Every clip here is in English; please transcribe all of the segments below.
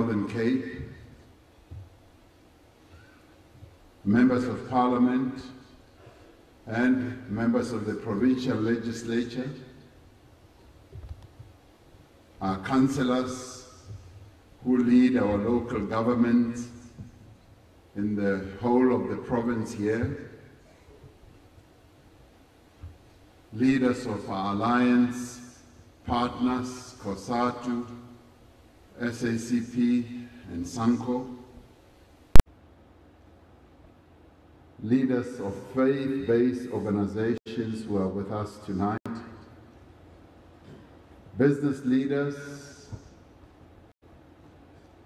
Northern Cape, members of Parliament, and members of the provincial legislature, our councillors who lead our local governments in the whole of the province here, leaders of our alliance partners, COSATU, SACP, and SANCO, leaders of faith-based organizations who are with us tonight, business leaders,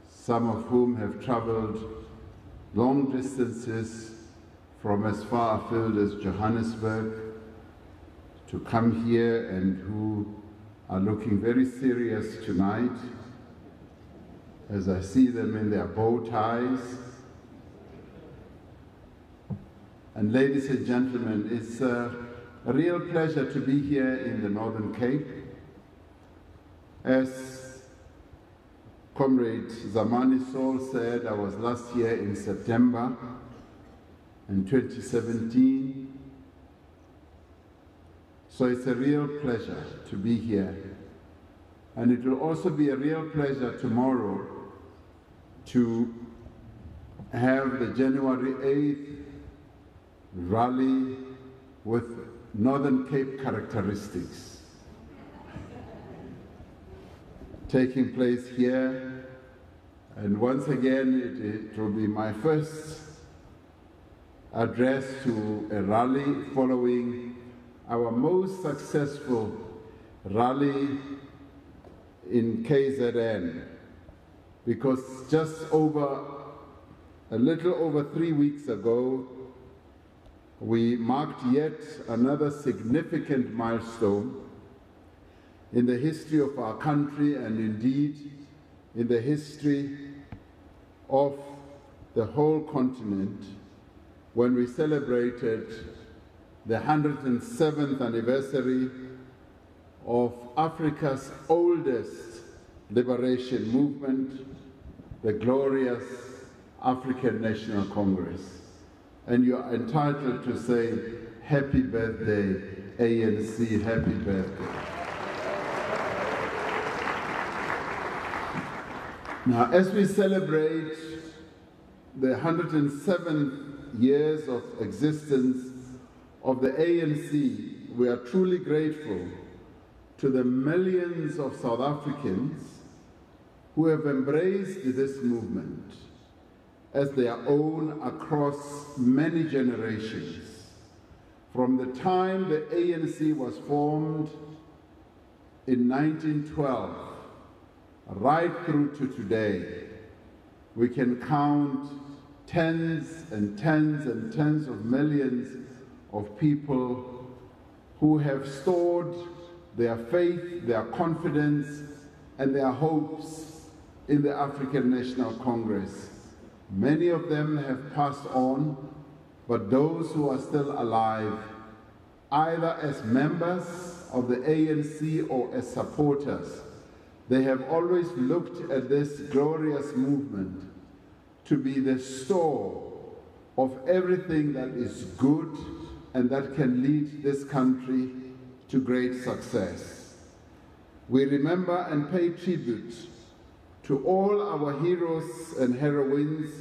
some of whom have traveled long distances from as far afield as Johannesburg to come here and who are looking very serious tonight as I see them in their bow ties. And ladies and gentlemen, it's a real pleasure to be here in the Northern Cape. As Comrade Zamani Sol said, I was last here in September in 2017. So it's a real pleasure to be here. And it will also be a real pleasure tomorrow to have the January 8th rally with Northern Cape characteristics taking place here. And once again, it will be my first address to a rally following our most successful rally in KZN, because just a little over 3 weeks ago, we marked yet another significant milestone in the history of our country and indeed in the history of the whole continent, when we celebrated the 107th anniversary of Africa's oldest liberation movement, the glorious African National Congress. And you are entitled to say, happy birthday, ANC, happy birthday. Now, as we celebrate the 107 years of existence of the ANC, we are truly grateful to the millions of South Africans who have embraced this movement as their own across many generations. From the time the ANC was formed in 1912, right through to today, we can count tens and tens and tens of millions of people who have stored their faith, their confidence, and their hopes in the African National Congress. Many of them have passed on, but those who are still alive, either as members of the ANC or as supporters, they have always looked at this glorious movement to be the store of everything that is good and that can lead this country to great success. We remember and pay tribute to all our heroes and heroines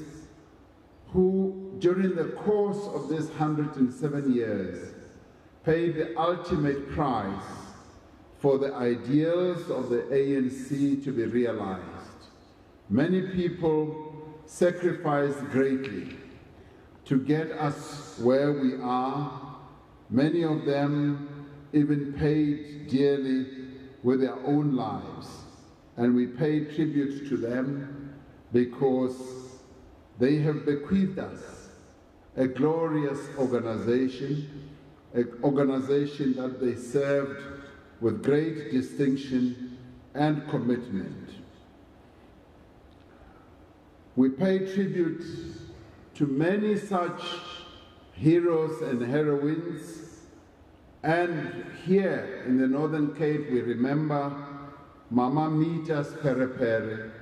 who, during the course of this 107 years, paid the ultimate price for the ideals of the ANC to be realized. Many people sacrificed greatly to get us where we are. Many of them even paid dearly with their own lives. And we pay tribute to them because they have bequeathed us a glorious organization, an organization that they served with great distinction and commitment. We pay tribute to many such heroes and heroines, and here in the Northern Cape we remember Mama Mita's Perepere,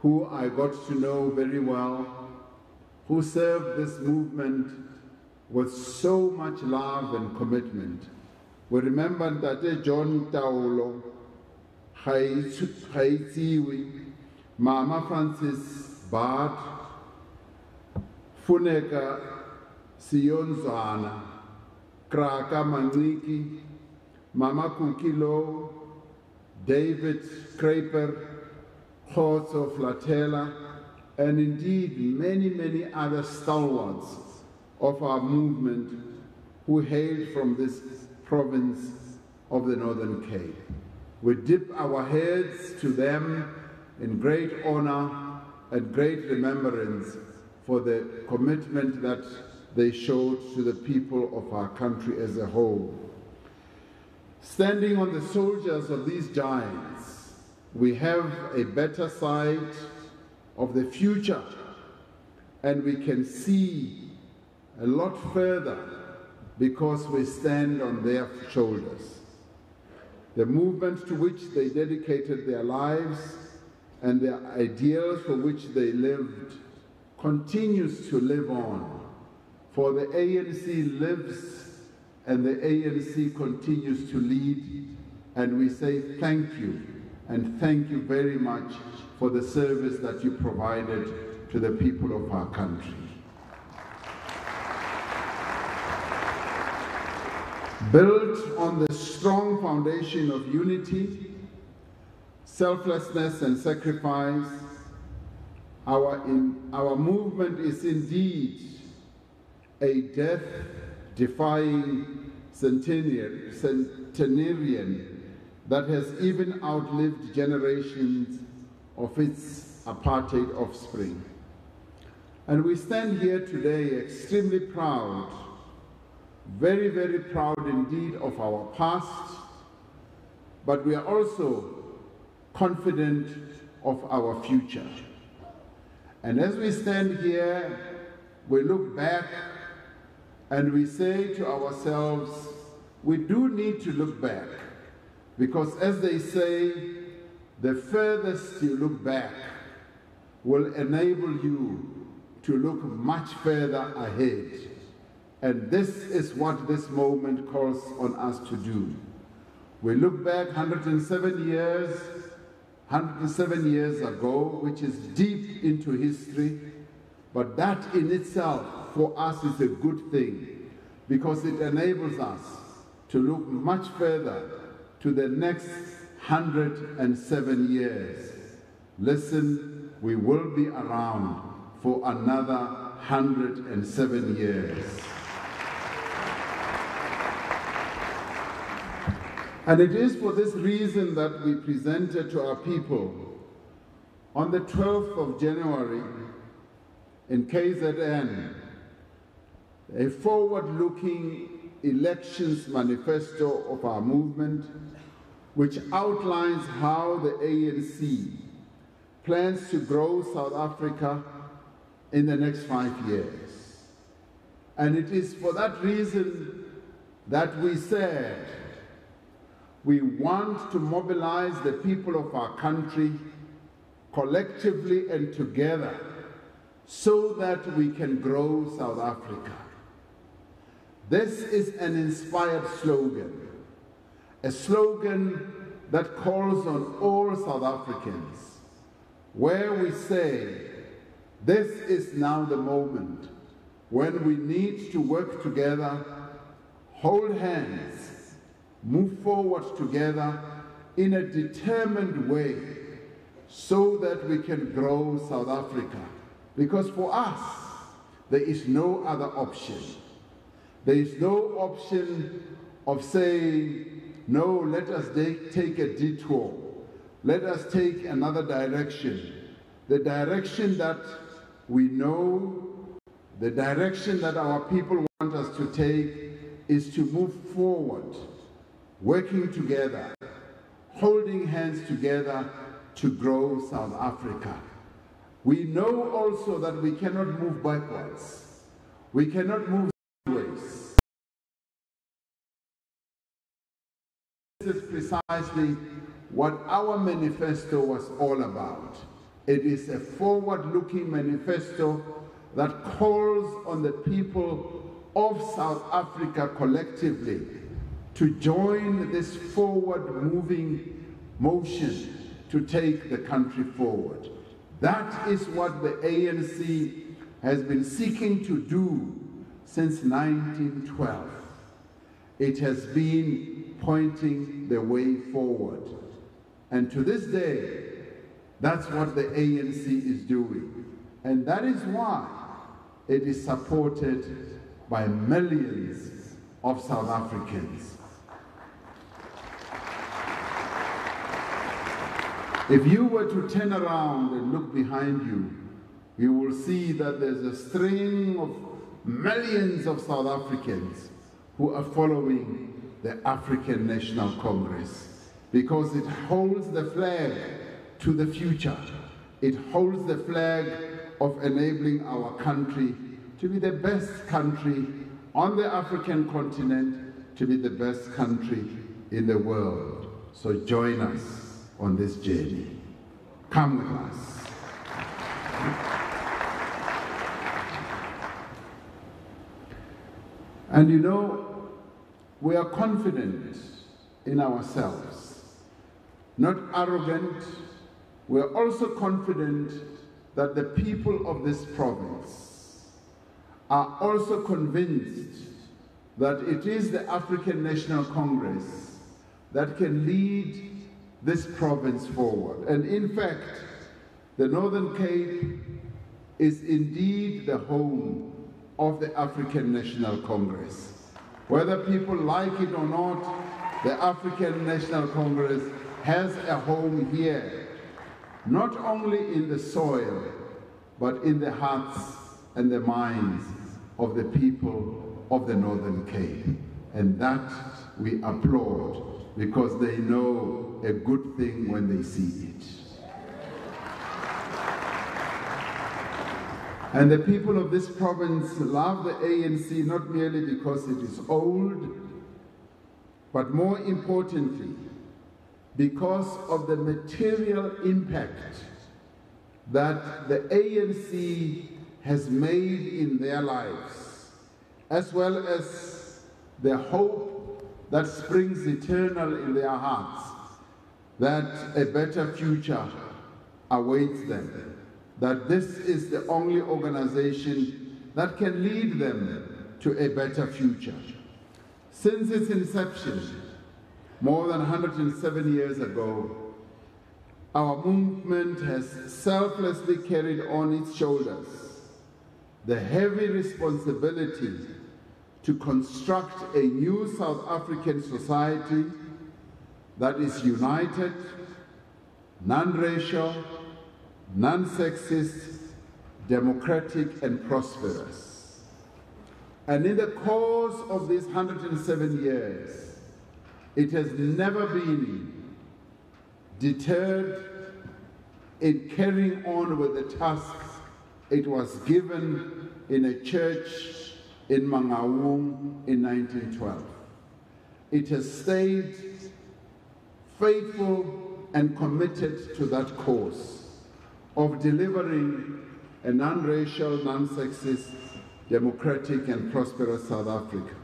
who I got to know very well, who served this movement with so much love and commitment. We remember that John Taulo, Haitiwi, Mama Francis Bart, Funeka Siyonzwana, Kraka Maniki, Mama Kukilo, David Kraper, Horse of Latela, and indeed many, many other stalwarts of our movement who hailed from this province of the Northern Cape. We dip our heads to them in great honor and great remembrance for the commitment that they showed to the people of our country as a whole. Standing on the shoulders of these giants, we have a better sight of the future, and we can see a lot further because we stand on their shoulders. The movement to which they dedicated their lives and the ideals for which they lived continues to live on, for the ANC lives and the ANC continues to lead, and we say thank you, and thank you very much for the service that you provided to the people of our country. Built on the strong foundation of unity, selflessness and sacrifice, our movement is indeed a death-defying centenarian that has even outlived generations of its apartheid offspring. And we stand here today extremely proud, very, very proud indeed of our past, but we are also confident of our future. And as we stand here, we look back and we say to ourselves, we do need to look back, because as they say, the furthest you look back will enable you to look much further ahead. And this is what this moment calls on us to do. We look back 107 years ago, which is deep into history, but that in itself for us is a good thing, because it enables us to look much further to the next 107 years. Listen, we will be around for another 107 years. And it is for this reason that we presented to our people on the 12th of January in KZN a forward-looking elections manifesto of our movement, which outlines how the ANC plans to grow South Africa in the next 5 years. And it is for that reason that we said we want to mobilize the people of our country collectively and together so that we can grow South Africa. This is an inspired slogan, a slogan that calls on all South Africans, where we say, this is now the moment when we need to work together, hold hands, move forward together in a determined way so that we can grow South Africa. Because for us, there is no other option. There is no option of saying, no, let us take a detour. Let us take another direction. The direction that we know, the direction that our people want us to take is to move forward, working together, holding hands together to grow South Africa. We know also that we cannot move backwards. We cannot move sideways. This is precisely what our manifesto was all about. It is a forward-looking manifesto that calls on the people of South Africa collectively to join this forward-moving motion to take the country forward. That is what the ANC has been seeking to do since 1912. It has been pointing the way forward. And to this day, that's what the ANC is doing. And that is why it is supported by millions of South Africans. If you were to turn around and look behind you, you will see that there's a string of millions of South Africans who are following the African National Congress because it holds the flag to the future. It holds the flag of enabling our country to be the best country on the African continent, to be the best country in the world. So join us on this journey. Come with us. And you know, we are confident in ourselves, not arrogant. We are also confident that the people of this province are also convinced that it is the African National Congress that can lead this province forward. And in fact, the Northern Cape is indeed the home of the African National Congress. Whether people like it or not, the African National Congress has a home here, not only in the soil, but in the hearts and the minds of the people of the Northern Cape. And that we applaud, because they know a good thing when they see it. And the people of this province love the ANC not merely because it is old, but more importantly, because of the material impact that the ANC has made in their lives, as well as the hope that springs eternal in their hearts, that a better future awaits them, that this is the only organization that can lead them to a better future. Since its inception, more than 107 years ago, our movement has selflessly carried on its shoulders the heavy responsibility to construct a new South African society that is united, non-racial, non-sexist, democratic and prosperous. And in the course of these 107 years, it has never been deterred in carrying on with the task it was given in a church in Mangaung in 1912. It has stayed faithful and committed to that course of delivering a non-racial, non-sexist, democratic and prosperous South Africa.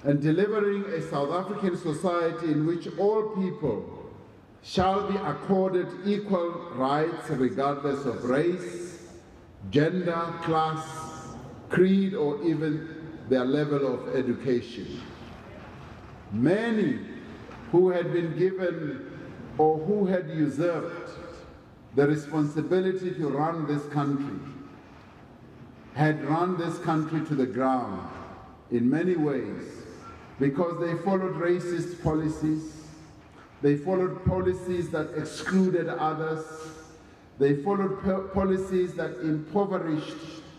And delivering a South African society in which all people shall be accorded equal rights regardless of race, gender, class, creed, or even their level of education. Many who had been given or who had usurped the responsibility to run this country had run this country to the ground in many ways because they followed racist policies, they followed policies that excluded others, they followed policies that impoverished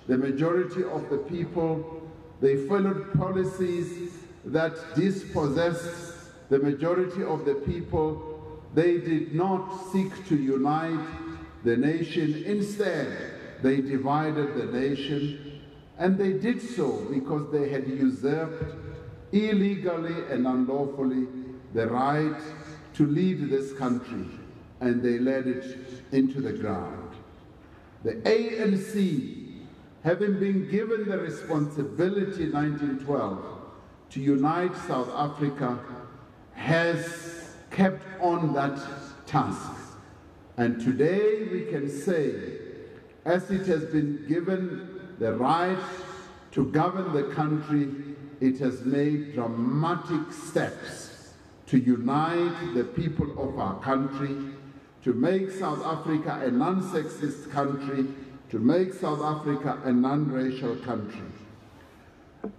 the majority of the people, they followed policies that dispossessed the majority of the people. They did not seek to unite the nation. Instead, they divided the nation, and they did so because they had usurped illegally and unlawfully the right to lead this country and they led it into the ground. The ANC, having been given the responsibility in 1912 to unite South Africa, has kept on that task. And today we can say, as it has been given the right to govern the country, it has made dramatic steps to unite the people of our country, to make South Africa a non-sexist country, to make South Africa a non-racial country.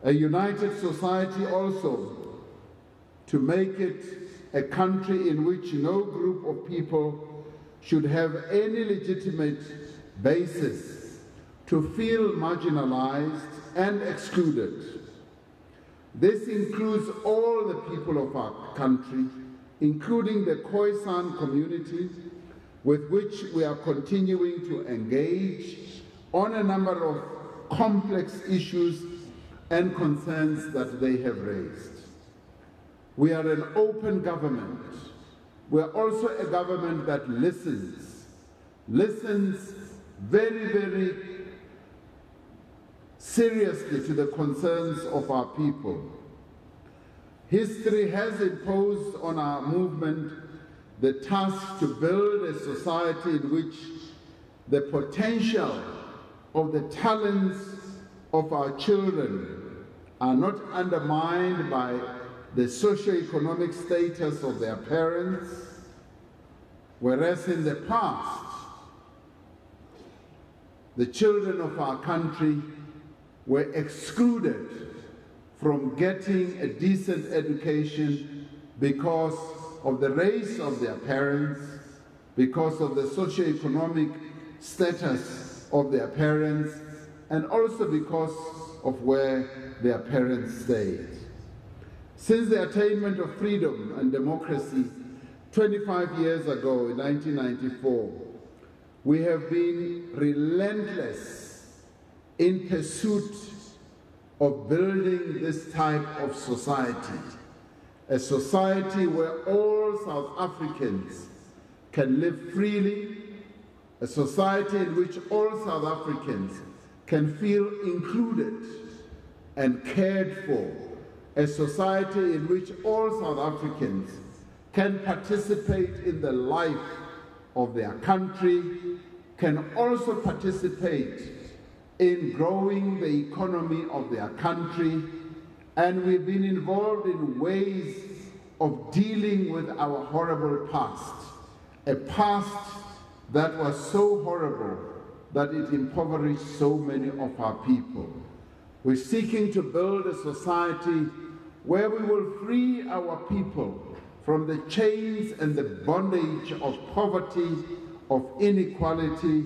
A united society also to make it a country in which no group of people should have any legitimate basis to feel marginalized and excluded. This includes all the people of our country, including the Khoisan community, with which we are continuing to engage on a number of complex issues and concerns that they have raised. We are an open government. We are also a government that listens very, very seriously to the concerns of our people. History has imposed on our movement the task to build a society in which the potential of the talents of our children are not undermined by the socio-economic status of their parents, whereas in the past, the children of our country were excluded from getting a decent education because of the race of their parents, because of the socio-economic status of their parents, and also because of where their parents stayed. Since the attainment of freedom and democracy 25 years ago in 1994, we have been relentless in pursuit of building this type of society, a society where all South Africans can live freely, a society in which all South Africans can feel included and cared for, a society in which all South Africans can participate in the life of their country, can also participate in growing the economy of their country, and we've been involved in ways of dealing with our horrible past, a past that was so horrible that it impoverished so many of our people. We're seeking to build a society where we will free our people from the chains and the bondage of poverty, of inequality,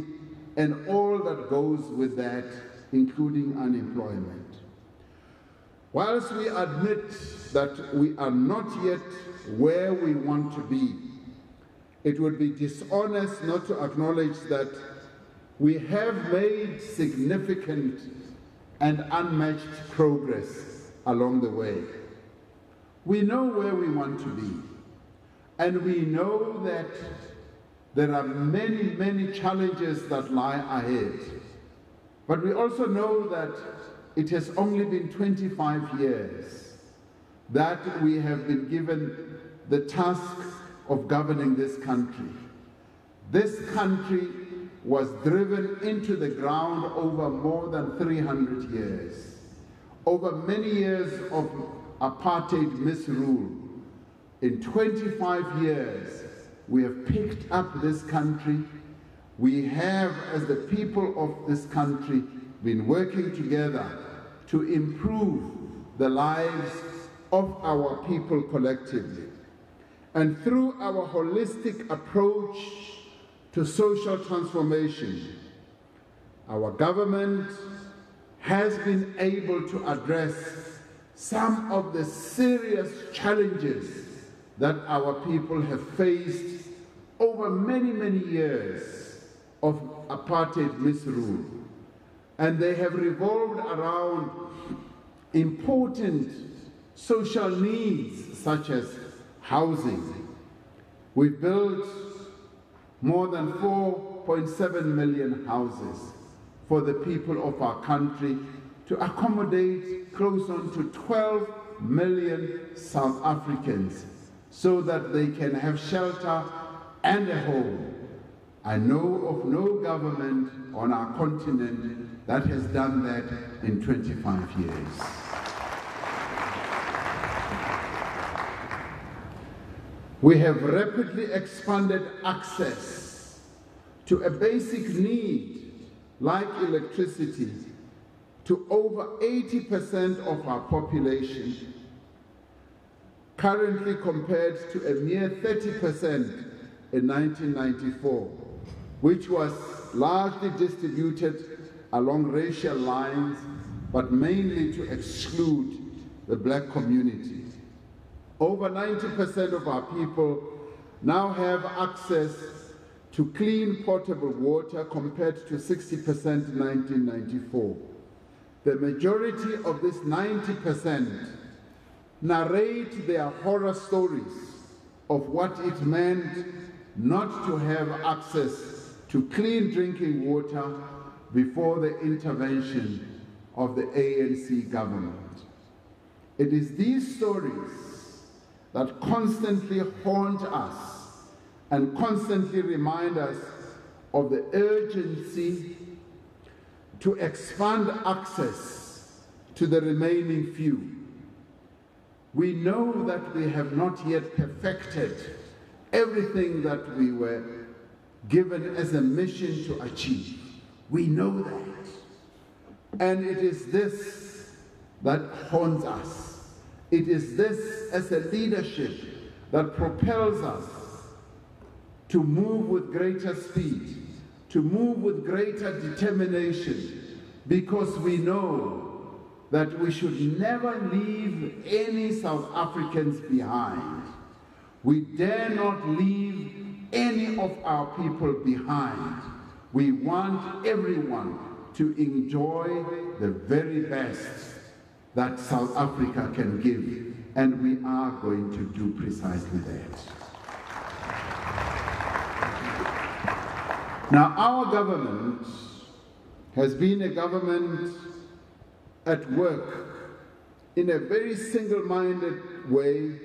and all that goes with that, including unemployment. Whilst we admit that we are not yet where we want to be, it would be dishonest not to acknowledge that we have made significant and unmatched progress along the way. We know where we want to be, and we know that there are many, many challenges that lie ahead. But we also know that it has only been 25 years that we have been given the task of governing this country. This country was driven into the ground over more than 300 years, over many years of apartheid misrule. In 25 years, we have picked up this country. We have, as the people of this country, been working together to improve the lives of our people collectively. And through our holistic approach to social transformation, our government has been able to address some of the serious challenges that our people have faced over many, many years of apartheid misrule. And they have revolved around important social needs such as housing. We've built more than 4.7 million houses for the people of our country to accommodate close on to 12 million South Africans so that they can have shelter and a home. I know of no government on our continent that has done that in 25 years. We have rapidly expanded access to a basic need like electricity to over 80% of our population, currently compared to a mere 30% in 1994, which was largely distributed along racial lines, but mainly to exclude the black community. Over 90% of our people now have access to clean potable water compared to 60% in 1994. The majority of this 90% narrate their horror stories of what it meant not to have access to clean drinking water before the intervention of the ANC government. It is these stories that constantly haunt us and constantly remind us of the urgency to expand access to the remaining few. We know that we have not yet perfected everything that we were given as a mission to achieve. We know that. And it is this that haunts us. It is this as a leadership that propels us to move with greater speed, to move with greater determination, because we know that we should never leave any South Africans behind. We dare not leave any of our people behind. We want everyone to enjoy the very best that South Africa can give, and we are going to do precisely that. Now, our government has been a government at work in a very single-minded way,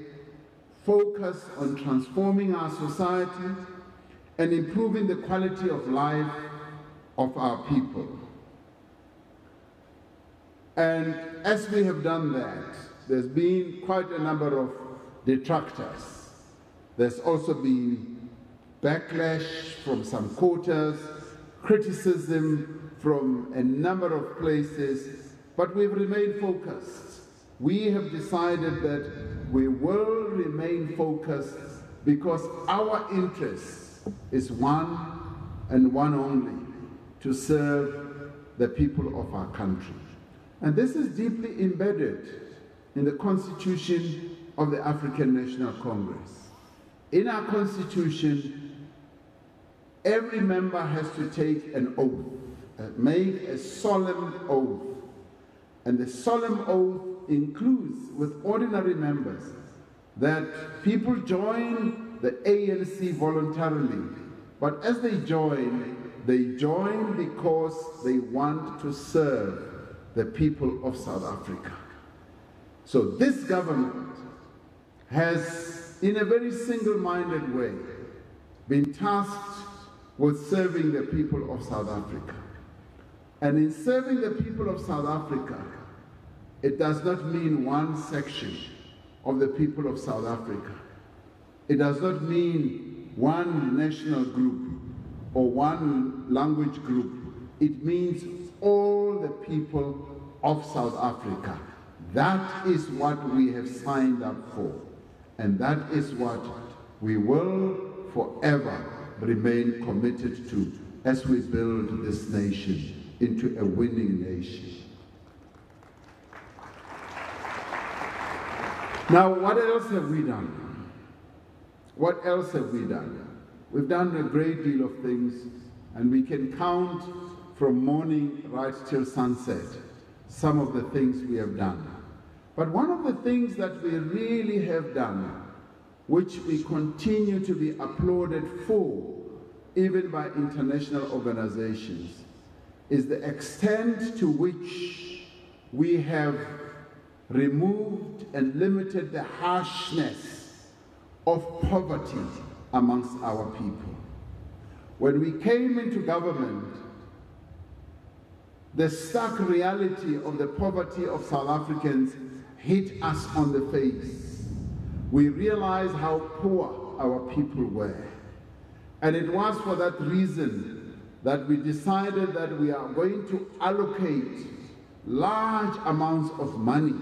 focused on transforming our society and improving the quality of life of our people. And as we have done that, there's been quite a number of detractors. There's also been backlash from some quarters, criticism from a number of places, but we've remained focused. We have decided that we will remain focused because our interest is one and one only, to serve the people of our country. And this is deeply embedded in the Constitution of the African National Congress. In our Constitution, every member has to take an oath, make a solemn oath. And the solemn oath includes, with ordinary members, that people join the ANC voluntarily. But as they join because they want to serve the people of South Africa. So this government has, in a very single-minded way, been tasked with serving the people of South Africa. And in serving the people of South Africa, it does not mean one section of the people of South Africa. It does not mean one national group or one language group. It means all the people of South Africa. That is what we have signed up for. And that is what we will forever remain committed to as we build this nation into a winning nation. Now, what else have we done? What else have we done? We've done a great deal of things, and we can count from morning right till sunset some of the things we have done. But one of the things that we really have done, which we continue to be applauded for, even by international organizations, is the extent to which we have removed and limited the harshness of poverty amongst our people. When we came into government, the stark reality of the poverty of South Africans hit us on the face. We realized how poor our people were. And it was for that reason that we decided that we are going to allocate large amounts of money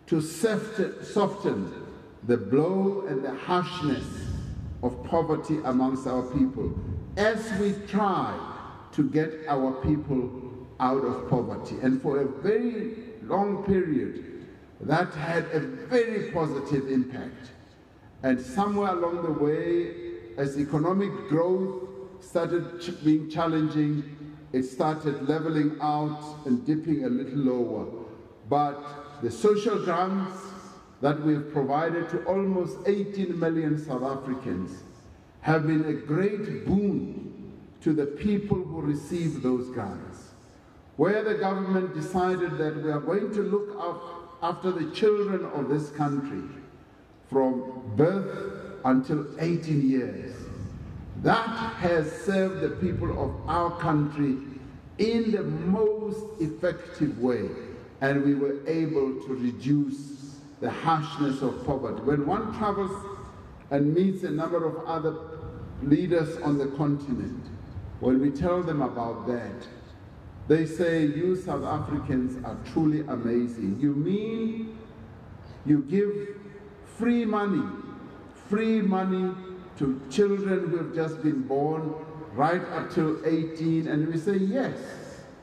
to soften the blow and the harshness of poverty amongst our people as we try to get our people out of poverty. And for a very long period, that had a very positive impact. And somewhere along the way, as economic growth started being challenging, it started leveling out and dipping a little lower. But the social grants that we've provided to almost 18 million South Africans have been a great boon to the people who receive those grants. Where the government decided that we are going to look after the children of this country from birth until 18 years, that has served the people of our country in the most effective way, and we were able to reduce the harshness of poverty. When one travels and meets a number of other leaders on the continent, when we tell them about that, they say, you South Africans are truly amazing. You mean you give free money to children who have just been born right up till 18? And we say, yes,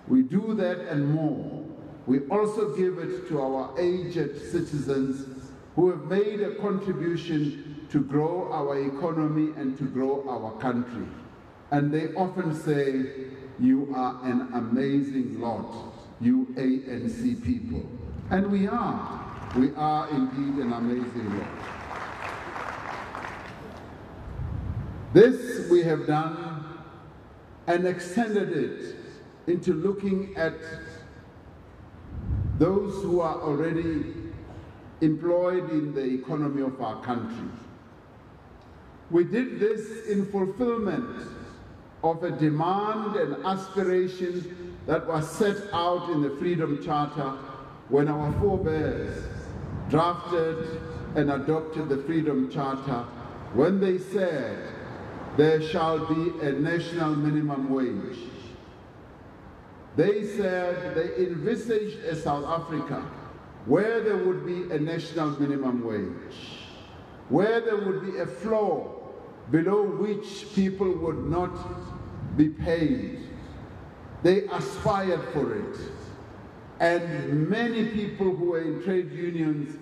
we do that and more. We also give it to our aged citizens who have made a contribution to grow our economy and to grow our country. And they often say, you are an amazing lot, you ANC people. And we are indeed an amazing lot. This we have done and extended it into looking at those who are already employed in the economy of our country. We did this in fulfillment of a demand and aspiration that was set out in the Freedom Charter when our forebears drafted and adopted the Freedom Charter, when they said there shall be a national minimum wage. They said they envisaged a South Africa where there would be a national minimum wage, where there would be a floor below which people would not be paid. They aspired for it. And many people who were in trade unions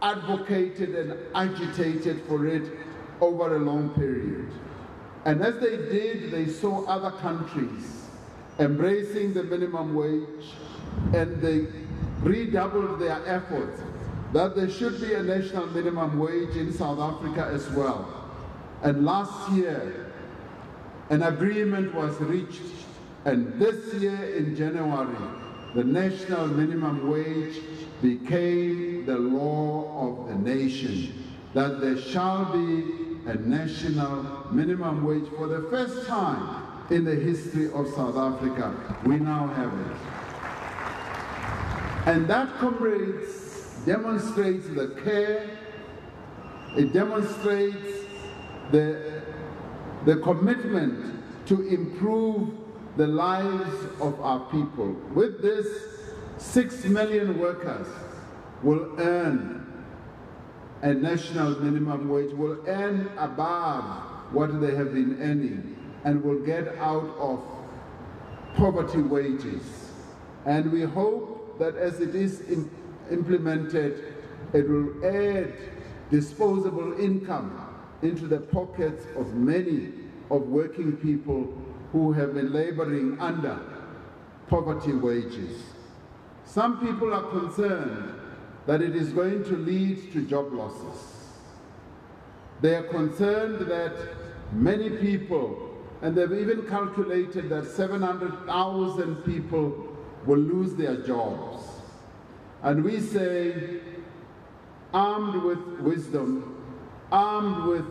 advocated and agitated for it over a long period. And as they did, they saw other countries embracing the minimum wage, and they redoubled their efforts that there should be a national minimum wage in South Africa as well. And last year, an agreement was reached, and this year in January, the national minimum wage became the law of the nation, that there shall be a national minimum wage for the first time in the history of South Africa. We now have it. And that, comrades, demonstrates the care, it demonstrates the commitment to improve the lives of our people. With this, 6 million workers will earn a national minimum wage, will earn above what they have been earning, and will get out of poverty wages. And we hope that as it is implemented, it will add disposable income into the pockets of many of working people who have been laboring under poverty wages. Some people are concerned that it is going to lead to job losses. They are concerned that many people and they've even calculated that 700,000 people will lose their jobs. And we say, armed with wisdom, armed with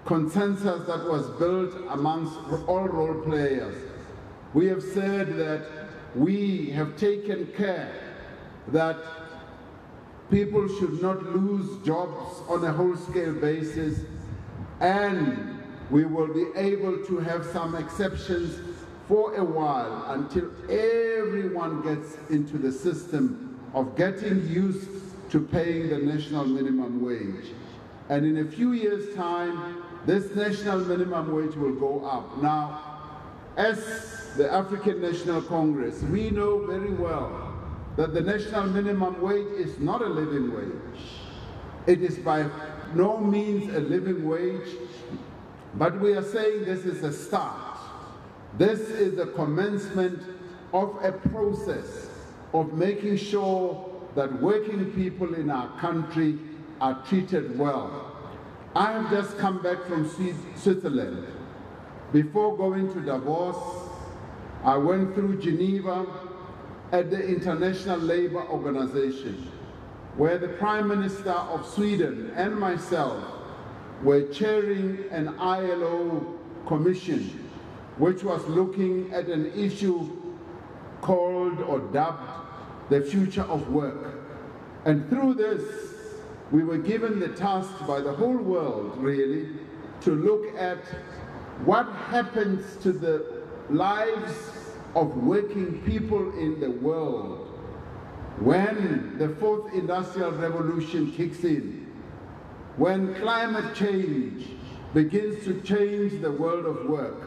consensus that was built amongst all role players, we have said that we have taken care that people should not lose jobs on a whole-scale basis, and we will be able to have some exceptions for a while until everyone gets into the system of getting used to paying the national minimum wage. And in a few years' time, this national minimum wage will go up. Now, as the African National Congress, we know very well that the national minimum wage is not a living wage. It is by no means a living wage, but we are saying this is a start. This is the commencement of a process of making sure that working people in our country are treated well. I have just come back from Switzerland. Before going to Davos, I went through Geneva at the International Labour Organization, where the Prime Minister of Sweden and myself were chairing an ILO commission which was looking at an issue called or dubbed the future of work. And through this, we were given the task by the whole world, really, to look at what happens to the lives of working people in the world when the fourth industrial revolution kicks in, when climate change begins to change the world of work,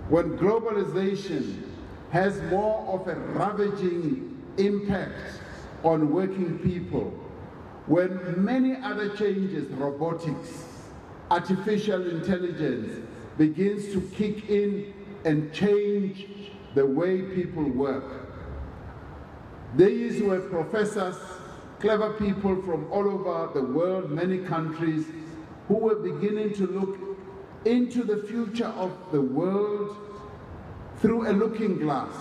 when globalization has more of a ravaging impact on working people, when many other changes, robotics, artificial intelligence, begins to kick in and change the way people work. These were professors, clever people from all over the world, many countries, who were beginning to look into the future of the world through a looking glass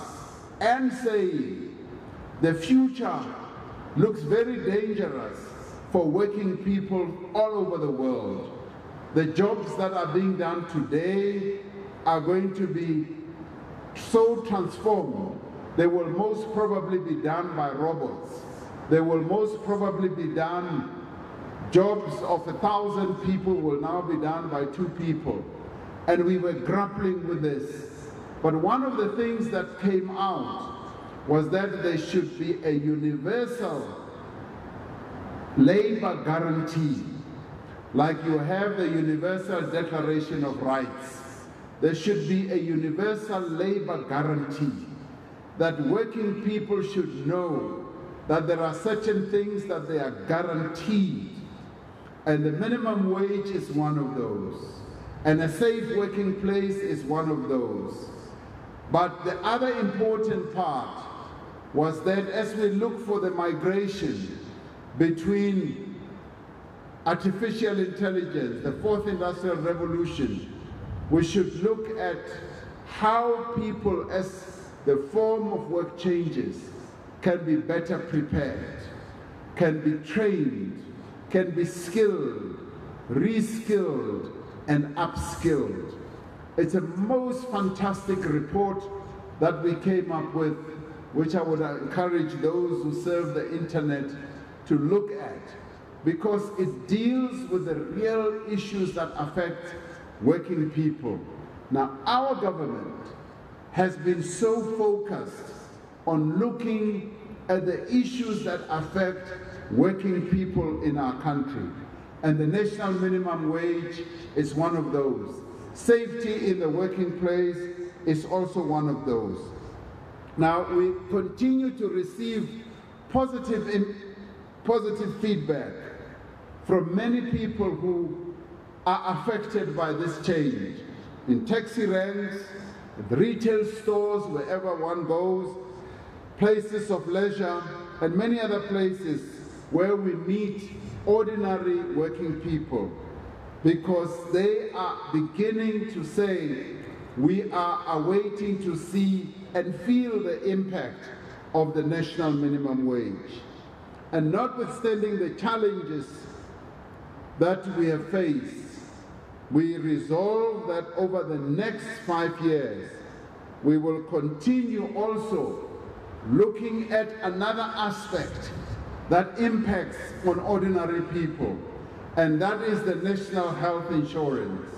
and saying the future looks very dangerous for working people all over the world. The jobs that are being done today are going to be so transformed. They will most probably be done by robots. They will most probably be done, jobs of 1,000 people will now be done by 2 people. And we were grappling with this. But one of the things that came out was that there should be a universal labor guarantee, like you have the Universal Declaration of Rights. There should be a universal labor guarantee that working people should know that there are certain things that they are guaranteed, and the minimum wage is one of those, and a safe working place is one of those. But the other important part was that as we look for the migration between artificial intelligence, the fourth industrial revolution, we should look at how people, as the form of work changes, can be better prepared, can be trained, can be skilled, reskilled, and upskilled. It's a most fantastic report that we came up with, which I would encourage those who serve the internet to look at, because it deals with the real issues that affect working people. Now, our government has been so focused on looking at the issues that affect working people in our country, and the national minimum wage is one of those. Safety in the working place is also one of those. Now, we continue to receive positive feedback from many people who are affected by this change. In taxi ranks, retail stores, wherever one goes, places of leisure, and many other places where we meet ordinary working people. because they are beginning to say, we are awaiting to see and feel the impact of the national minimum wage. And notwithstanding the challenges that we have faced, we resolve that over the next 5 years, we will continue also looking at another aspect that impacts on ordinary people, and that is the national health insurance.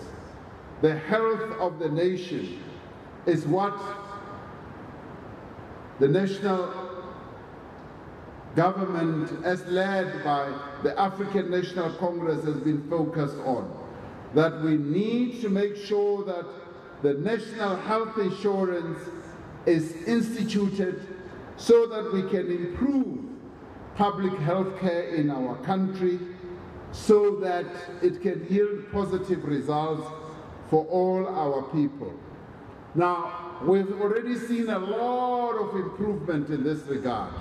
The health of the nation is what the national government, as led by the African National Congress, has been focused on. That we need to make sure that the national health insurance is instituted so that we can improve public health care in our country, so that it can yield positive results for all our people. Now, we've already seen a lot of improvement in this regard.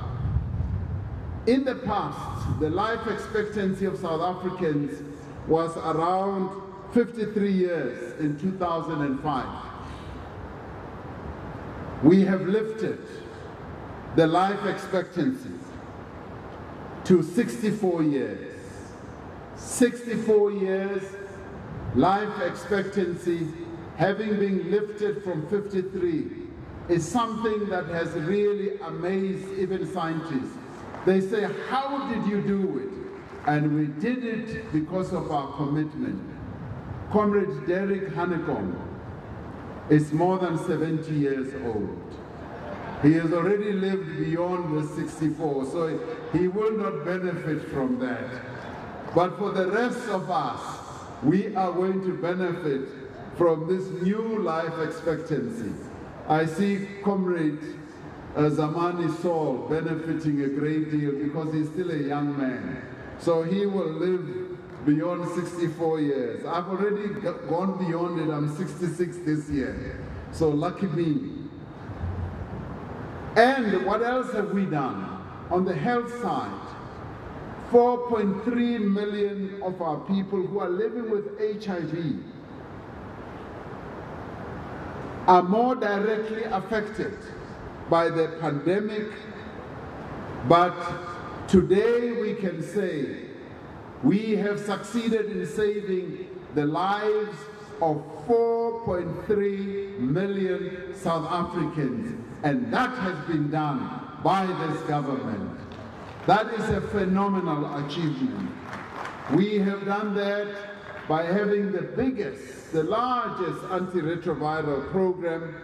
In the past, the life expectancy of South Africans was around 53 years in 2005. We have lifted the life expectancy to 64 years. 64 years life expectancy, having been lifted from 53, is something that has really amazed even scientists. They say, how did you do it? And we did it because of our commitment. Comrade Derek Hanekom is more than 70 years old. He has already lived beyond the 64, so he will not benefit from that. But for the rest of us, we are going to benefit from this new life expectancy. I see Comrade Zamani Saul benefiting a great deal because he's still a young man. So he will live beyond 64 years. I've already gone beyond it. I'm 66 this year. So lucky me. And what else have we done? On the health side, 4.3 million of our people who are living with HIV are more directly affected by the pandemic, but today we can say we have succeeded in saving the lives of 4.3 million South Africans, and that has been done by this government. That is a phenomenal achievement. We have done that by having the biggest, the largest antiretroviral program,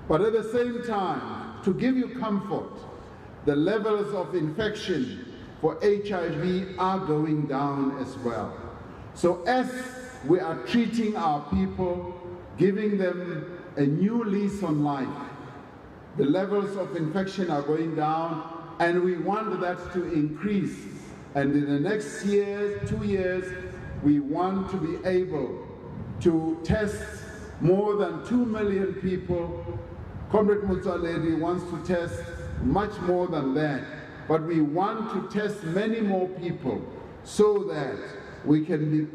but at the same time, to give you comfort, the levels of infection for HIV are going down as well. So as we are treating our people, giving them a new lease on life, the levels of infection are going down, and we want that to increase. And in the next year, 2 years, we want to be able to test more than 2 million people. Comrade Mutsaledi wants to test much more than that. But we want to test many more people so that we can be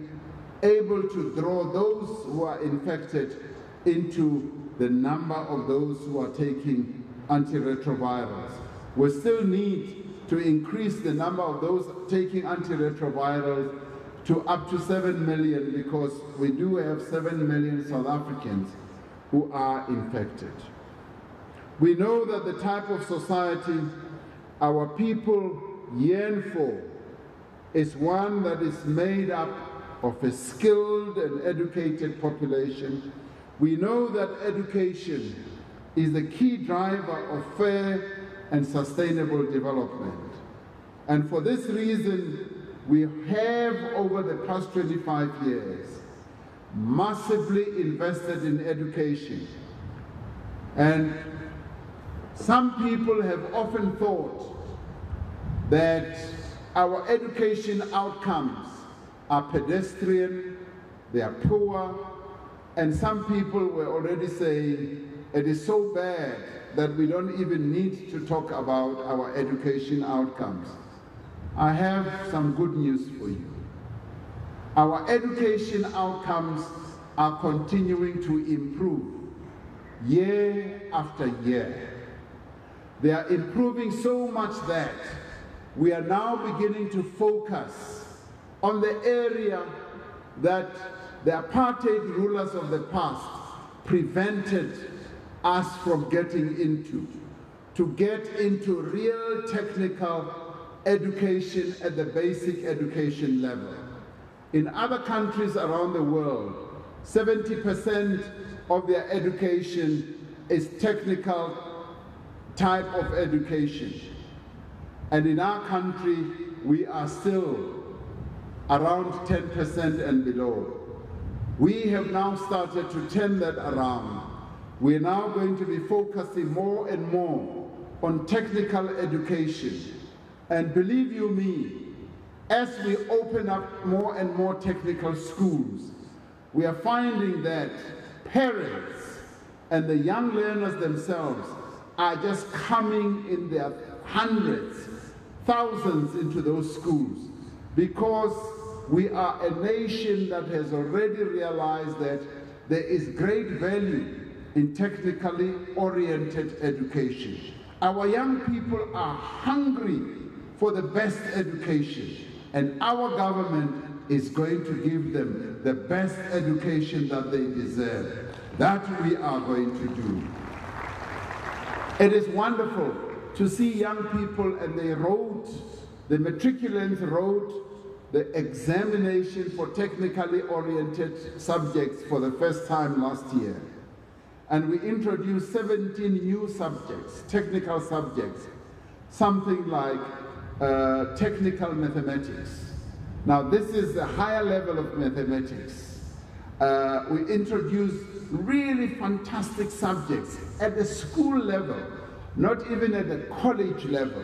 able to draw those who are infected into the number of those who are taking antiretrovirals. We still need to increase the number of those taking antiretrovirals to up to 7 million, because we do have 7 million South Africans who are infected. We know that the type of society our people yearn for is one that is made up of a skilled and educated population. We know that education is the key driver of fair and sustainable development. And for this reason, we have, over the past 25 years, massively invested in education. And some people have often thought that our education outcomes are pedestrian, they are poor, and some people were already saying it is so bad that we don't even need to talk about our education outcomes. I have some good news for you. Our education outcomes are continuing to improve year after year. They are improving so much that we are now beginning to focus on the area that the apartheid rulers of the past prevented us from getting into, to get into real technical education at the basic education level. In other countries around the world, 70% of their education is technical type of education. And in our country, we are still around 10% and below. We have now started to turn that around. We're now going to be focusing more and more on technical education. And believe you me, as we open up more and more technical schools, we are finding that parents and the young learners themselves are just coming in their hundreds, thousands into those schools, because we are a nation that has already realized that there is great value in technically oriented education. Our young people are hungry for the best education, and our government is going to give them the best education that they deserve. That we are going to do. It is wonderful to see young people, and they wrote, the matriculants wrote the examination for technically oriented subjects for the first time last year. And we introduced 17 new subjects, technical subjects, something like technical mathematics. Now this is a higher level of mathematics. We introduced really fantastic subjects at the school level, not even at the college level.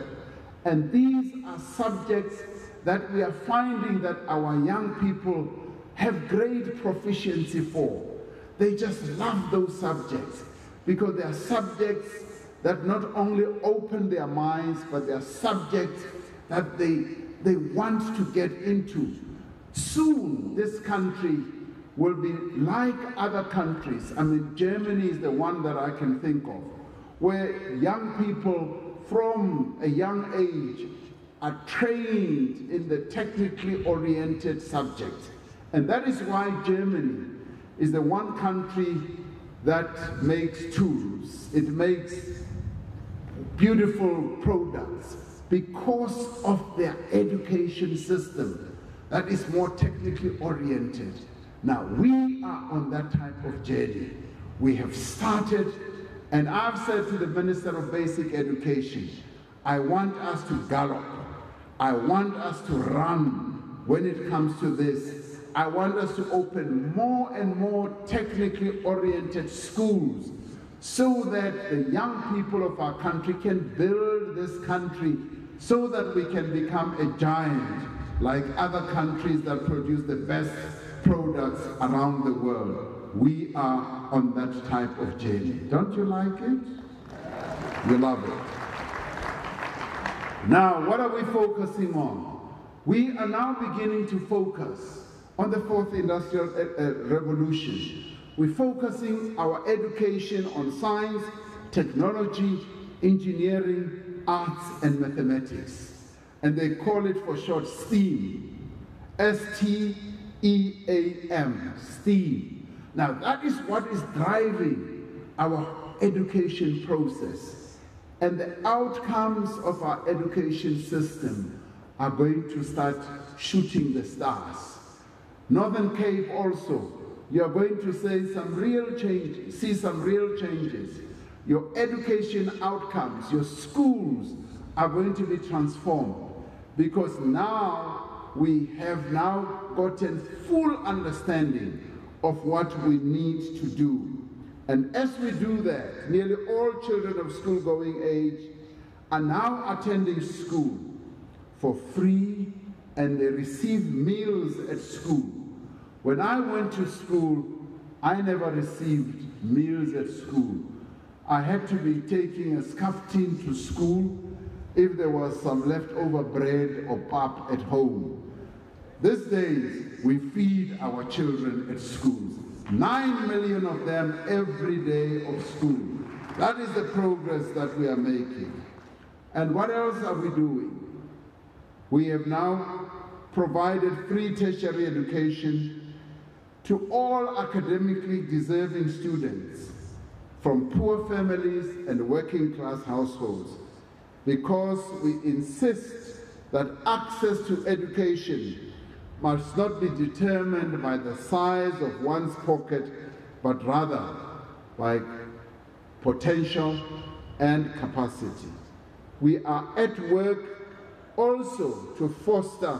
And these are subjects that we are finding that our young people have great proficiency for. They just love those subjects because they are subjects that not only open their minds, but they are subjects that they want to get into. Soon, this country will be like other countries. I mean, Germany is the one that I can think of, where young people from a young age are trained in the technically oriented subjects. And that is why Germany is the one country that makes tools. It makes beautiful products because of their education system that is more technically oriented. Now, we are on that type of journey. We have started, and I've said to the Minister of Basic Education, I want us to gallop. I want us to run when it comes to this. I want us to open more and more technically oriented schools so that the young people of our country can build this country so that we can become a giant like other countries that produce the best products around the world. We are on that type of journey. Don't you like it? You love it. Now, what are we focusing on? We are now beginning to focus on the fourth industrial revolution. We're focusing our education on science, technology, engineering, arts, and mathematics. And they call it for short STEAM. S-T-E-A-M, STEAM. Now that is what is driving our education process. And the outcomes of our education system are going to start shooting the stars. Northern Cape also, you are going to see some real changes. Your education outcomes, your schools are going to be transformed because now we have now gotten full understanding of what we need to do. And as we do that, nearly all children of school-going age are now attending school for free, and they receive meals at school. When I went to school, I never received meals at school. I had to be taking a skaftin to school if there was some leftover bread or pap at home. These days, we feed our children at schools. 9 million of them every day of school. That is the progress that we are making. And what else are we doing? We have now provided free tertiary education to all academically deserving students from poor families and working class households, because we insist that access to education must not be determined by the size of one's pocket, but rather by potential and capacity. We are at work also to foster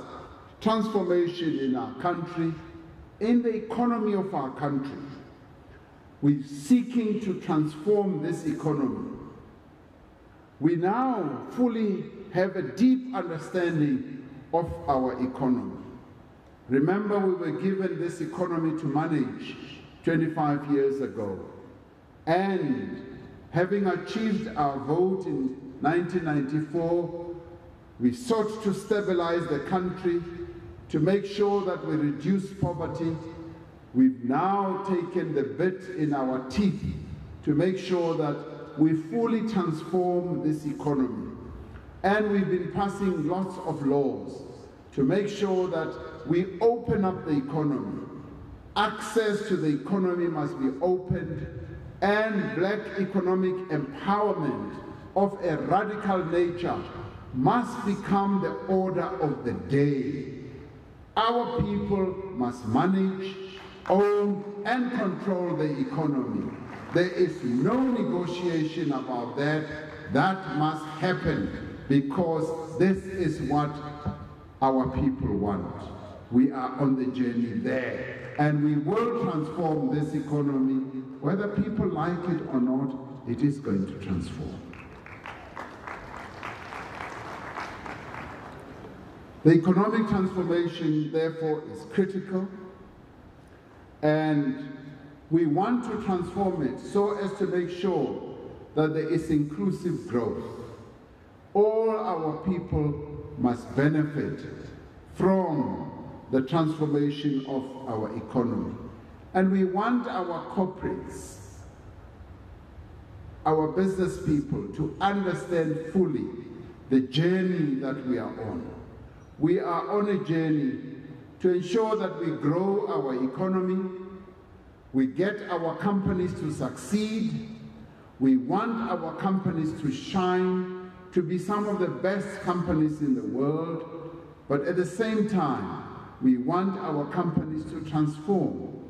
transformation in our country, in the economy of our country. We're seeking to transform this economy. We now fully have a deep understanding of our economy. Remember, we were given this economy to manage 25 years ago. And having achieved our vote in 1994, we sought to stabilize the country, to make sure that we reduce poverty. We've now taken the bit in our teeth to make sure that we fully transform this economy. And we've been passing lots of laws to make sure that we open up the economy. Access to the economy must be opened, and black economic empowerment of a radical nature must become the order of the day. Our people must manage, own, and control the economy. There is no negotiation about that. That must happen, because this is what our people want. We are on the journey there, and we will transform this economy. Whether people like it or not, it is going to transform. The economic transformation, therefore, is critical, and we want to transform it so as to make sure that there is inclusive growth. All our people must benefit from the transformation of our economy. And we want our corporates, our business people, to understand fully the journey that we are on. We are on a journey to ensure that we grow our economy, we get our companies to succeed, we want our companies to shine, to be some of the best companies in the world, but at the same time, we want our companies to transform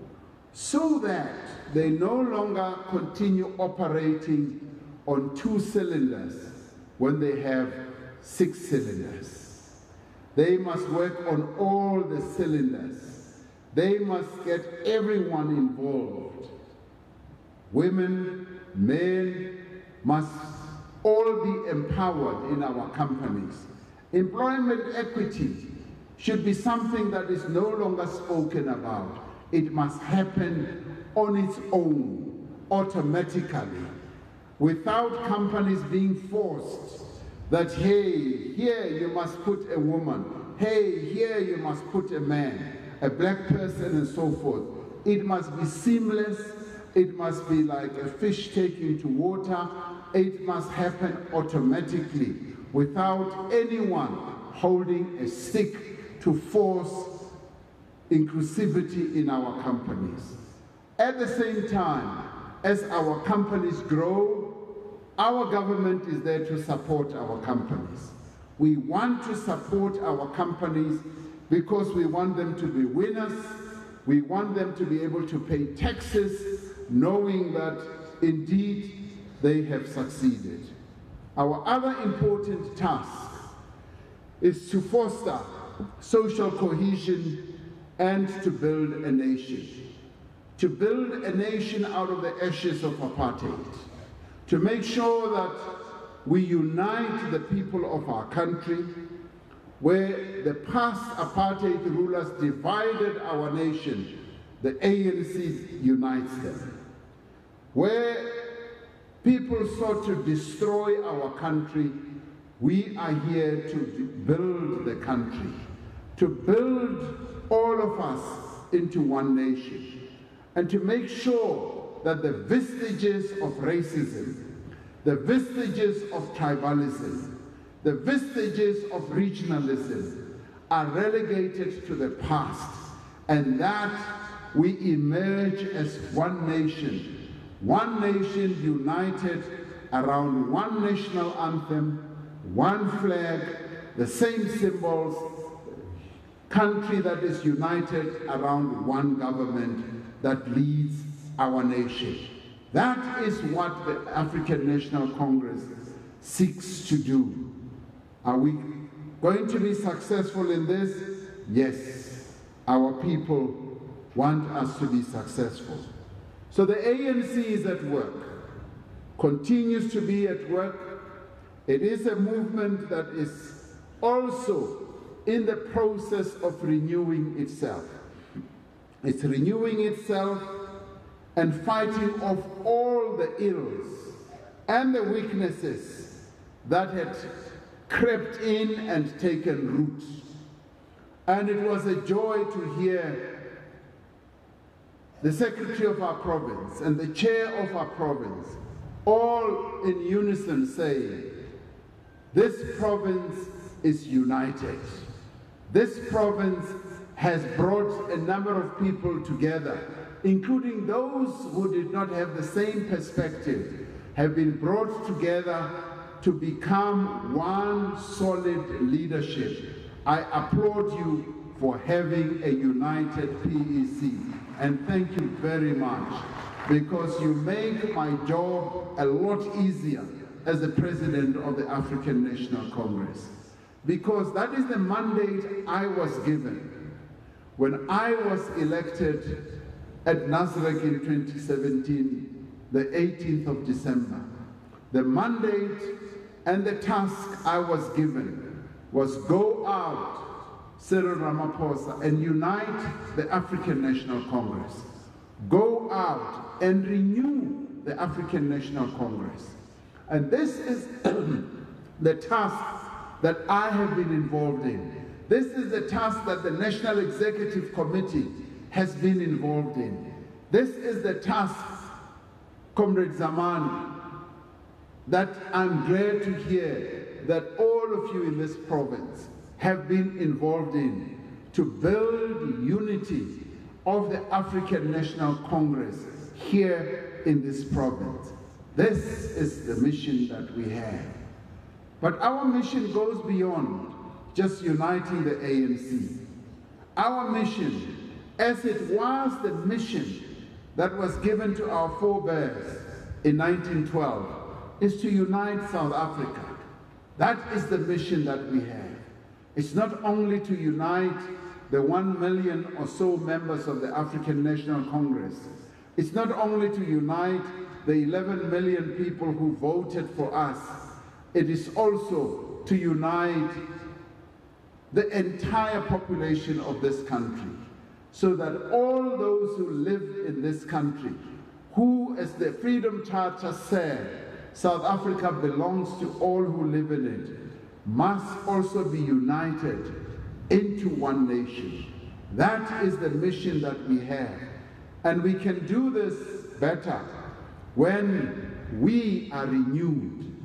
so that they no longer continue operating on 2 cylinders when they have 6 cylinders. They must work on all the cylinders. They must get everyone involved. Women, men must all be empowered in our companies. Employment equity should be something that is no longer spoken about. It must happen on its own, automatically, without companies being forced that, hey, here you must put a woman, hey, here you must put a man, a black person, and so forth. It must be seamless. It must be like a fish taking to water. It must happen automatically without anyone holding a stick to force inclusivity in our companies. At the same time, as our companies grow, our government is there to support our companies. We want to support our companies because we want them to be winners. We want them to be able to pay taxes, knowing that indeed they have succeeded. Our other important task is to foster social cohesion and to build a nation. To build a nation out of the ashes of apartheid. To make sure that we unite the people of our country, where the past apartheid rulers divided our nation, the ANC unites them. Where people sought to destroy our country, we are here to build the country. to build all of us into one nation and to make sure that the vestiges of racism, the vestiges of tribalism, the vestiges of regionalism are relegated to the past, and that we emerge as one nation united around one national anthem, one flag, the same symbols, country that is united around one government that leads our nation. That is what the African National Congress seeks to do. Are we going to be successful in this? Yes. Our people want us to be successful. So the ANC is at work, continues to be at work. It is a movement that is also in the process of renewing itself. It's renewing itself and fighting off all the ills and the weaknesses that had crept in and taken root. And it was a joy to hear the secretary of our province and the chair of our province all in unison saying, this province is united. This province has brought a number of people together, including those who did not have the same perspective, have been brought together to become one solid leadership. I applaud you for having a united PEC, and thank you very much, because you make my job a lot easier as the president of the African National Congress, because that is the mandate I was given when I was elected at Nasrec in 2017, the 18th of December. The mandate and the task I was given was go out, Cyril Ramaphosa, and unite the African National Congress. Go out and renew the African National Congress. And this is the task that I have been involved in. This is the task that the National Executive Committee has been involved in. This is the task, Comrade Zaman, that I'm glad to hear that all of you in this province have been involved in, to build unity of the African National Congress here in this province. This is the mission that we have. But our mission goes beyond just uniting the ANC. Our mission, as it was the mission that was given to our forebears in 1912, is to unite South Africa. That is the mission that we have. It's not only to unite the 1 million or so members of the African National Congress. It's not only to unite the 11 million people who voted for us. It is also to unite the entire population of this country, so that all those who live in this country, who, as the Freedom Charter said, South Africa belongs to all who live in it, must also be united into one nation. That is the mission that we have. And we can do this better when we are renewed,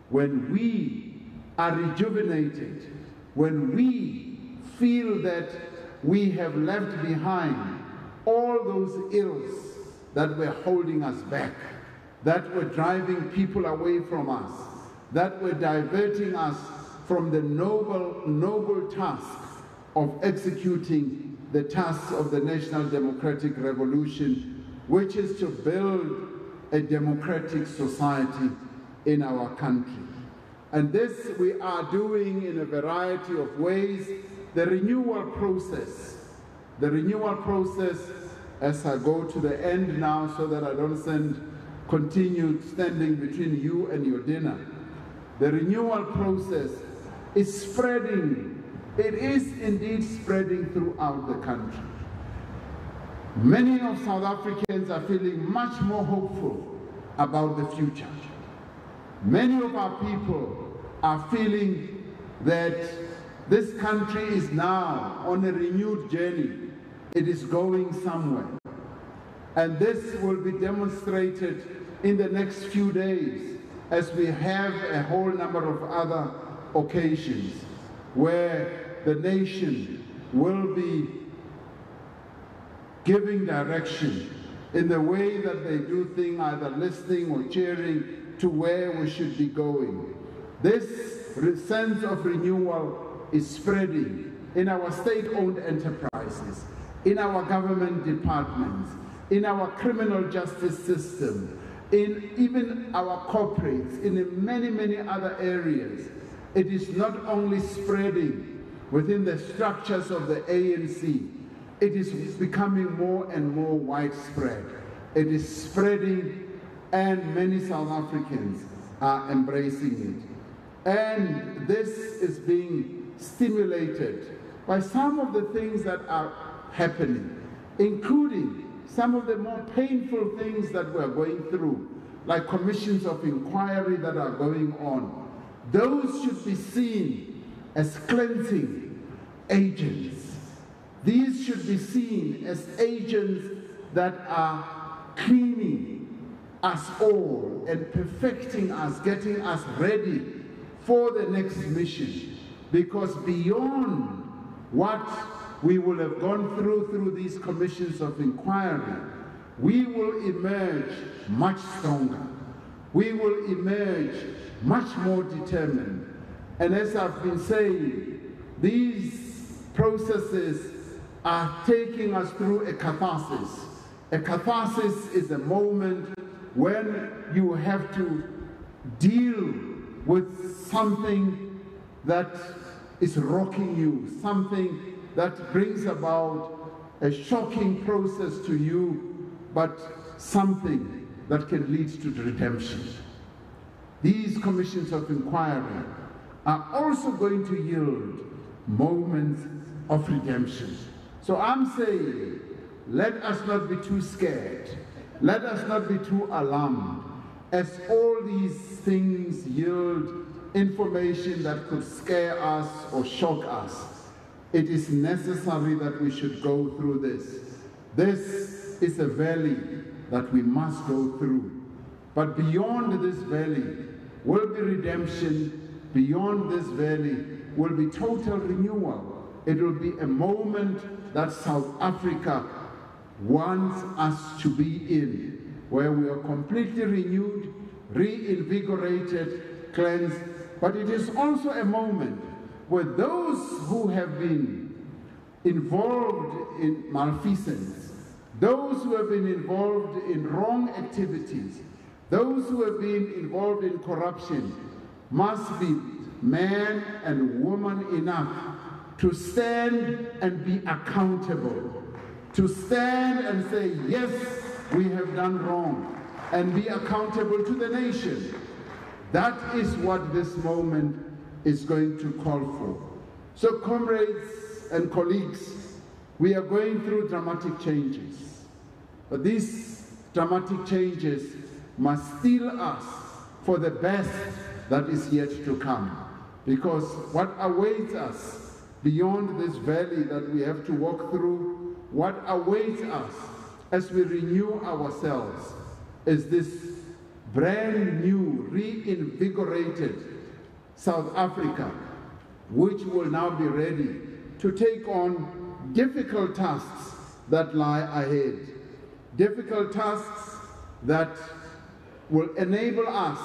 when we are rejuvenated, when we feel that we have left behind all those ills that were holding us back, that were driving people away from us, that were diverting us from the noble task of executing the task of the National Democratic Revolution, which is to build a democratic society in our country. And this we are doing in a variety of ways. The renewal process, as I go to the end now so that I don't continue standing between you and your dinner. The renewal process is spreading. It is indeed spreading throughout the country. Many of South Africans are feeling much more hopeful about the future. Many of our people are feeling that This country is now on a renewed journey. It is going somewhere. And this will be demonstrated in the next few days as we have a whole number of other occasions where the nation will be giving direction in the way that they do things, either listening or cheering to where we should be going. This sense of renewal is spreading in our state-owned enterprises, in our government departments, in our criminal justice system, in even our corporates, in many, many other areas. It is not only spreading within the structures of the ANC, it is becoming more and more widespread. It is spreading, and many South Africans are embracing it. And this is being stimulated by some of the things that are happening, including some of the more painful things that we're going through, like commissions of inquiry that are going on. Those should be seen as cleansing agents. These should be seen as agents that are cleaning us all and perfecting us, getting us ready for the next mission. Because beyond what we will have gone through these commissions of inquiry, we will emerge much stronger. We will emerge much more determined. And as I've been saying, these processes are taking us through a catharsis. A catharsis is a moment when you have to deal with something that is rocking you, something that brings about a shocking process to you, but something that can lead to redemption. These commissions of inquiry are also going to yield moments of redemption. So I'm saying, let us not be too scared. Let us not be too alarmed as all these things yield information that could scare us or shock us. It is necessary that we should go through this. This is a valley that we must go through. But beyond this valley will be redemption. Beyond this valley will be total renewal. It will be a moment that South Africa wants us to be in, where we are completely renewed, reinvigorated, cleansed. But it is also a moment where those who have been involved in malfeasance, those who have been involved in wrong activities, those who have been involved in corruption, must be man and woman enough to stand and be accountable, to stand and say, yes, we have done wrong, and be accountable to the nation. That is what this moment is going to call for. So comrades and colleagues, we are going through dramatic changes. But these dramatic changes must steel us for the best that is yet to come. Because what awaits us beyond this valley that we have to walk through, what awaits us as we renew ourselves is this brand new, reinvigorated South Africa, which will now be ready to take on difficult tasks that lie ahead. Difficult tasks that will enable us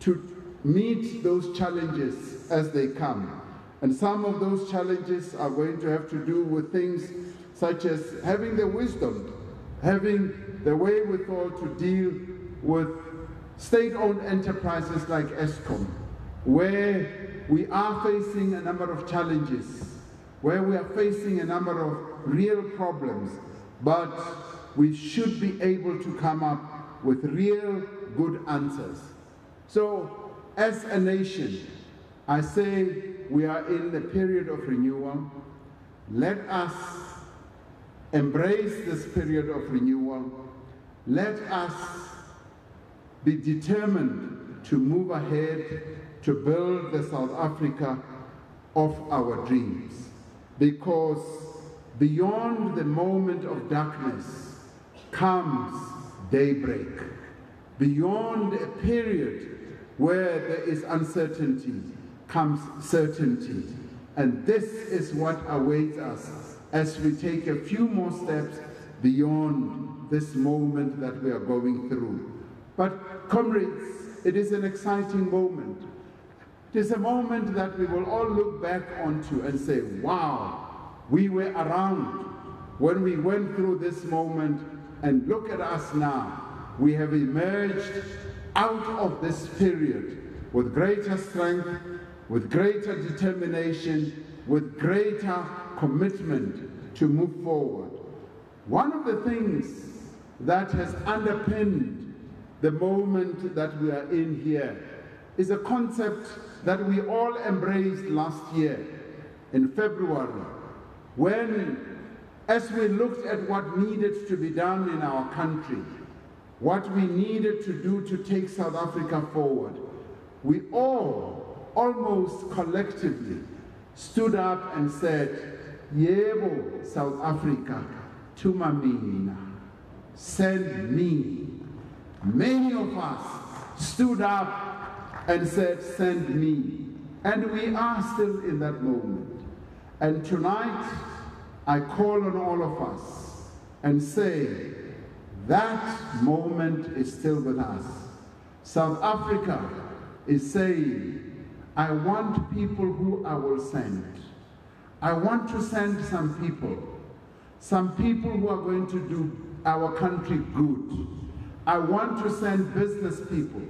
to meet those challenges as they come. And some of those challenges are going to have to do with things such as having the wisdom, having the wherewithal to deal with state-owned enterprises like Eskom, where we are facing a number of challenges, where we are facing a number of real problems, but we should be able to come up with real good answers. So, as a nation, I say we are in the period of renewal. Let us embrace this period of renewal. Let us be determined to move ahead, to build the South Africa of our dreams, because beyond the moment of darkness comes daybreak. Beyond a period where there is uncertainty comes certainty. And this is what awaits us as we take a few more steps beyond this moment that we are going through. But comrades, it is an exciting moment. It is a moment that we will all look back onto and say, wow, we were around when we went through this moment, and look at us now. We have emerged out of this period with greater strength, with greater determination, with greater commitment to move forward. One of the things that has underpinned the moment that we are in here is a concept that we all embraced last year in February, when, as we looked at what needed to be done in our country, what we needed to do to take South Africa forward, we all, almost collectively, stood up and said, Yebo, South Africa, tuma mina, send me. Many of us stood up and said, send me. And we are still in that moment. And tonight, I call on all of us and say, that moment is still with us. South Africa is saying, I want people who I will send. I want to send some people who are going to do our country good. I want to send business people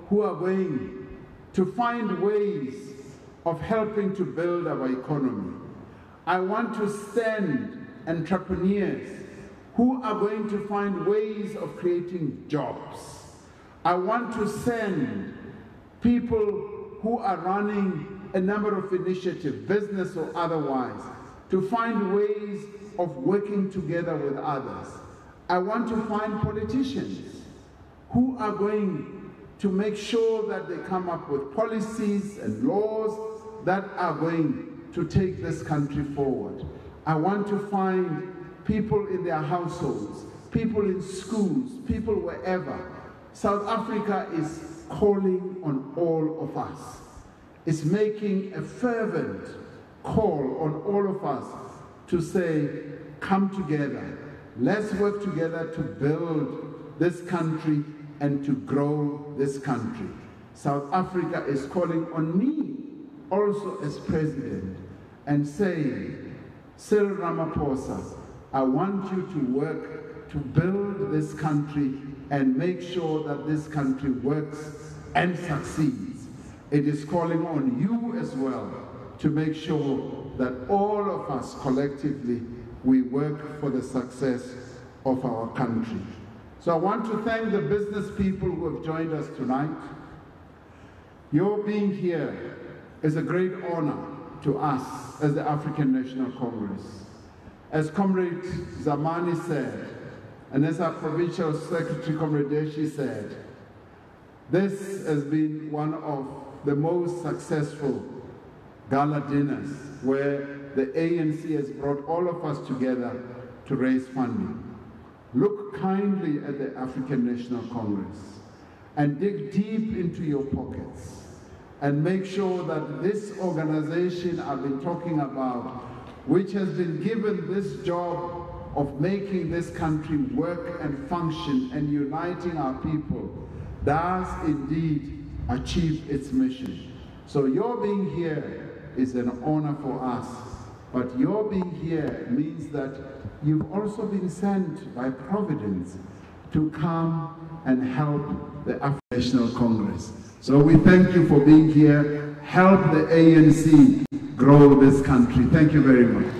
who are going to find ways of helping to build our economy. I want to send entrepreneurs who are going to find ways of creating jobs. I want to send people who are running a number of initiatives, business or otherwise, to find ways of working together with others. I want to find politicians who are going to make sure that they come up with policies and laws that are going to take this country forward. I want to find people in their households, people in schools, people wherever. South Africa is calling on all of us. It's making a fervent call on all of us to say, come together. Let's work together to build this country and to grow this country. South Africa is calling on me also as president and saying, Cyril Ramaphosa, I want you to work to build this country and make sure that this country works and succeeds. It is calling on you as well to make sure that all of us collectively, we work for the success of our country. So I want to thank the business people who have joined us tonight. Your being here is a great honor to us as the African National Congress. As Comrade Zamani said, and as our Provincial Secretary, Comrade Deshi, said, this has been one of the most successful gala dinners where the ANC has brought all of us together to raise funding. Look kindly at the African National Congress and dig deep into your pockets and make sure that this organization I've been talking about, which has been given this job of making this country work and function and uniting our people, does indeed achieve its mission. So your being here is an honor for us, but your being here means that you've also been sent by Providence to come and help the African National Congress. So we thank you for being here. Help the ANC grow this country. Thank you very much.